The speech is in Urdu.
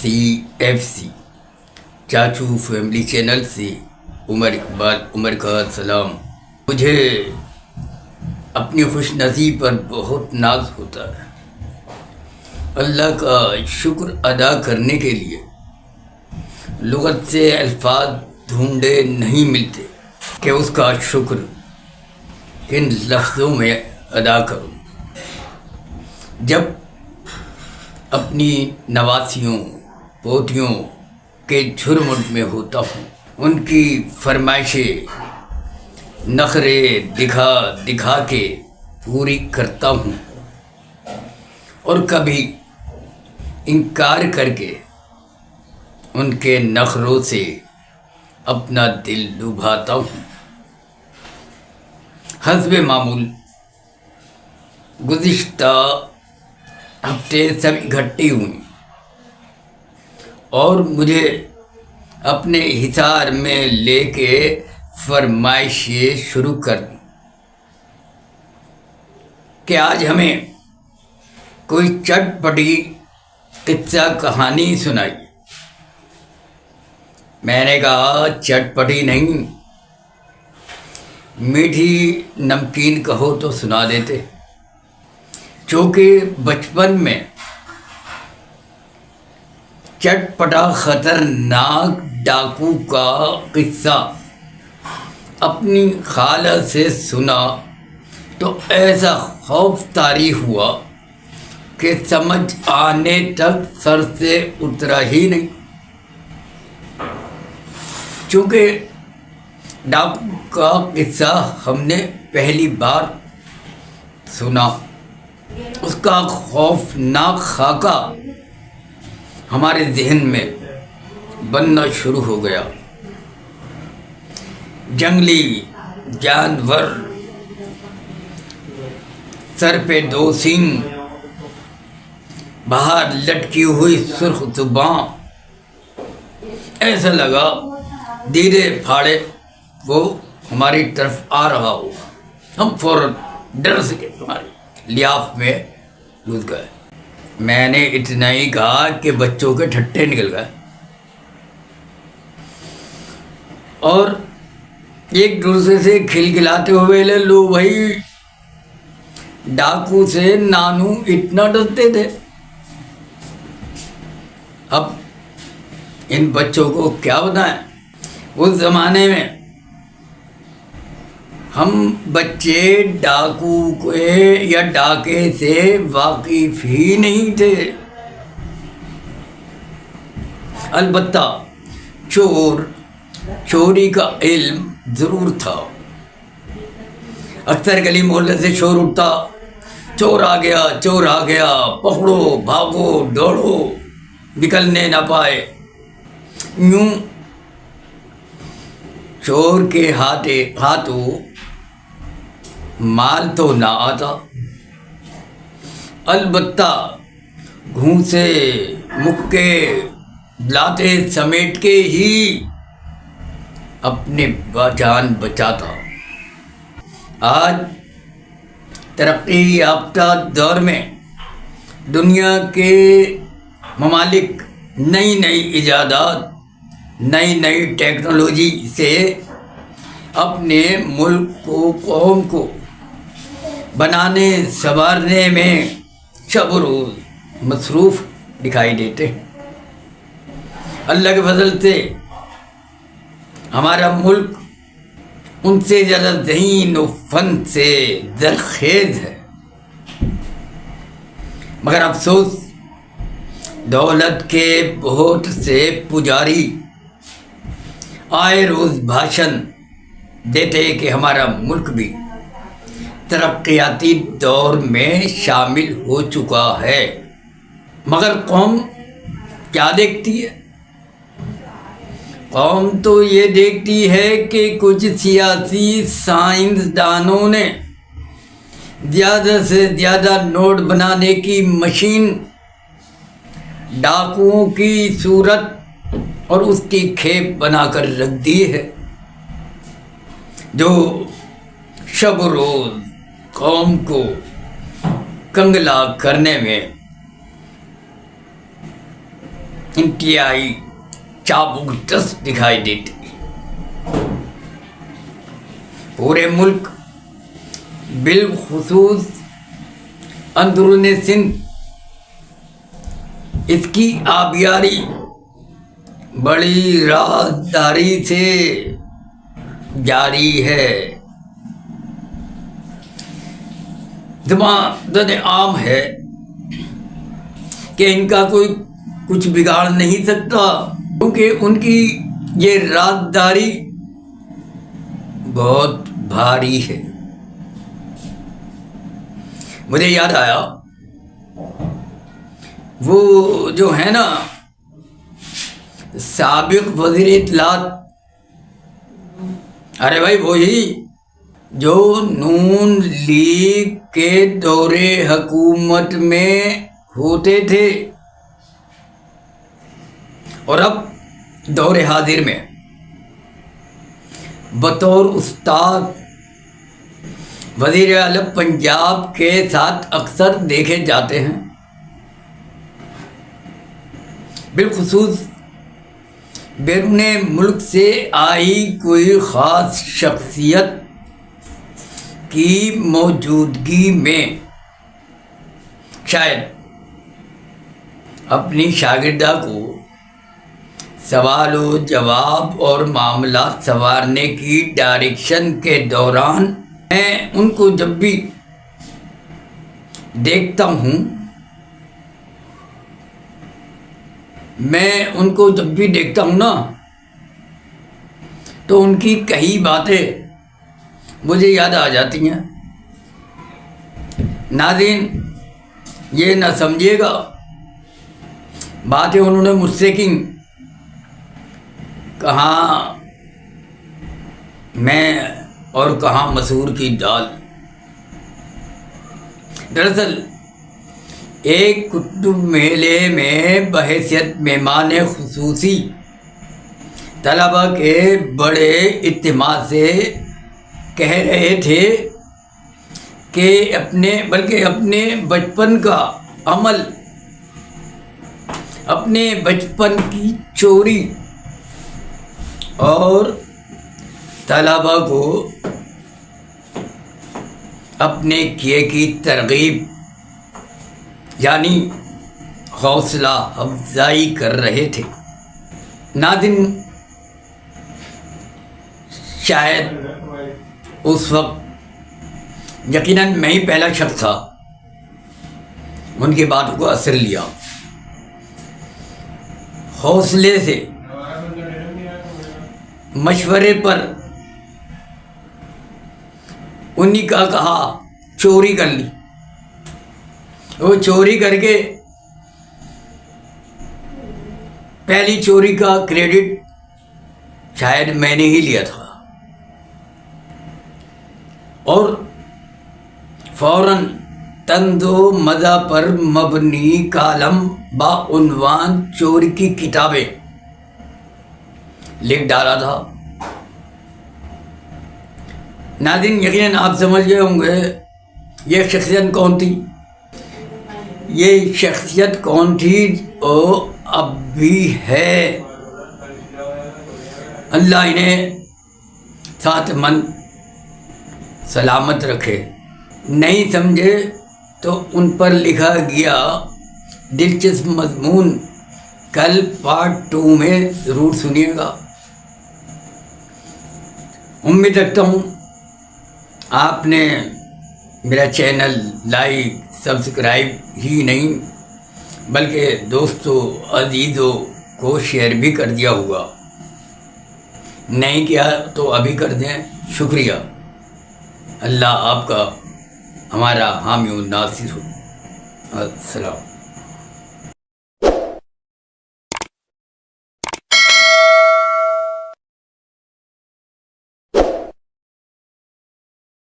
CFC چاچو فیملی چینل سے عمر اقبال عمر کا سلام۔ مجھے اپنی خوش نصیب پر بہت ناز ہوتا ہے۔ اللہ کا شکر ادا کرنے کے لیے لغت سے الفاظ ڈھونڈے نہیں ملتے کہ اس کا شکر کن لفظوں میں ادا کروں۔ جب اپنی نواسیوں پوتیوں کے جھرمٹ میں ہوتا ہوں، ان کی فرمائشیں نخرے دکھا دکھا کے پوری کرتا ہوں اور کبھی انکار کر کے ان کے نخروں سے اپنا دل لبھاتا ہوں۔ حسب معمول گزشتہ ہفتے سب اکٹھی ہوئیں اور مجھے اپنے حصار میں لے کے فرمائشیں شروع کر دیں کہ آج ہمیں کوئی چٹ پٹی قصہ کہانی سنائیے۔ میں نے کہا چٹ پٹی نہیں، میٹھی نمکین کہو تو سنا دیتے، چونکہ بچپن میں چٹ پٹا خطرناک ڈاکو کا قصہ اپنی خالہ سے سنا تو ایسا خوف طاری ہوا کہ سمجھ آنے تک سر سے اترا ہی نہیں۔ چونکہ ڈاکو کا قصہ ہم نے پہلی بار سنا، اس کا خوفناک خاکہ ہمارے ذہن میں بننا شروع ہو گیا۔ جنگلی جانور، سر پہ 2 سینگ، باہر لٹکی ہوئی سرخ زباں، ایسا لگا دیرے پھاڑے وہ ہماری طرف آ رہا ہو۔ ہم فوراً ڈر سے ہماری لیاف میں گھس گئے۔ میں نے اتنا ہی کہا کہ بچوں کے ٹھٹے نکل گئے اور ایک دوسرے سے کھلکھلاتے ہوئے لے لو بھائی، ڈاکو سے نانو اتنا ڈرتے تھے۔ اب ان بچوں کو کیا بتائیں، اس زمانے میں ہم بچے ڈاکو کے یا ڈاکے سے واقف ہی نہیں تھے۔ البتہ چوری کا علم ضرور تھا۔ اکثر گلی محلے سے شور اٹھتا، چور آ گیا، چور آ گیا، پکڑو بھاگو دوڑو، نکلنے نہ پائے۔ یوں چور کے ہاتھوں مال تو نہ آتا، البتہ گھونسے مکے لاتے سمیٹ کے ہی اپنے جان بچاتا۔ آج ترقی یافتہ دور میں دنیا کے ممالک نئی نئی ایجادات، نئی ٹیکنالوجی سے اپنے ملک کو، قوم کو بنانے سنوارنے میں شب و روز مصروف دکھائی دیتے ہیں۔ اللہ کے فضل سے ہمارا ملک ان سے زیادہ ذہین و فن سے زرخیز ہے، مگر افسوس دولت کے بہت سے پجاری آئے روز بھاشن دیتے کہ ہمارا ملک بھی ترقیاتی دور میں شامل ہو چکا ہے، مگر قوم کیا دیکھتی ہے؟ قوم تو یہ دیکھتی ہے کہ کچھ سیاسی سائنسدانوں نے زیادہ سے زیادہ نوٹ بنانے کی مشین ڈاکوؤں کی صورت اور اس کی کھیپ بنا کر رکھ دی ہے، جو شب و روز قوم کو کنگلا کرنے میں انتہائی چابک دست دکھائی دیتی. پورے ملک بالخصوص اندرون سندھ اس کی آبیاری بڑی رازداری سے جاری ہے. زبان عام ہے کہ ان کا کوئی کچھ بگاڑ نہیں سکتا، کیونکہ ان کی یہ رازداری بہت بھاری ہے. مجھے یاد آیا وہ جو ہے نا سابق وزیر اطلاعات، ارے بھائی وہی جو نون لیگ کے دور حکومت میں ہوتے تھے اور اب دور حاضر میں بطور استاد وزیر اعلیٰ پنجاب کے ساتھ اکثر دیکھے جاتے ہیں. بالخصوص بیرون ملک سے آئی کوئی خاص شخصیت کی موجودگی میں شاید اپنی شاگردہ کو سوال و جواب اور معاملات سنوارنے کی ڈائریکشن کے دوران میں ان کو جب بھی دیکھتا ہوں نا تو ان کی کئی باتیں مجھے یاد آ جاتی ہیں. ناظرین یہ نہ سمجھیے گا باتیں انہوں نے مجھ سے کی، کہاں میں اور کہاں مسور کی دال. دراصل ایک کتب میلے میں بحیثیت مہمان خصوصی طلباء کے بڑے اعتماد سے کہہ رہے تھے کہ اپنے بچپن کا عمل، اپنے بچپن کی چوری اور طلباء کو اپنے کیے کی ترغیب یعنی حوصلہ افزائی کر رہے تھے. ناظرین شاید اس وقت یقیناً میں ہی پہلا شخص تھا ان کی باتوں کو اثر لیا. حوصلے سے مشورے پر انہی کا کہا چوری کر لی. وہ چوری کر کے پہلی چوری کا کریڈٹ شاید میں نے ہی لیا تھا اور فوراً طنز و مزاح پر مبنی کالم بعنوان چوری کی کتابیں لکھ ڈالا تھا. ناظرین یقیناً آپ سمجھ گئے ہوں گے یہ شخصیت کون تھی. یہ شخصیت کون تھی اور اب بھی ہے. اللہ انہیں صحت مند سلامت رکھے. نہیں سمجھے تو ان پر لکھا گیا دلچسپ مضمون کل پارٹ 2 میں ضرور سنیے گا. امید رکھتا ہوں آپ نے میرا چینل لائک سبسکرائب ہی نہیں بلکہ دوستوں عزیزوں کو شیئر بھی کر دیا ہوگا. نہیں کیا تو ابھی کر دیں. شکریہ. اللہ آپ کا ہمارا حامی و ناصر ہو. السلام.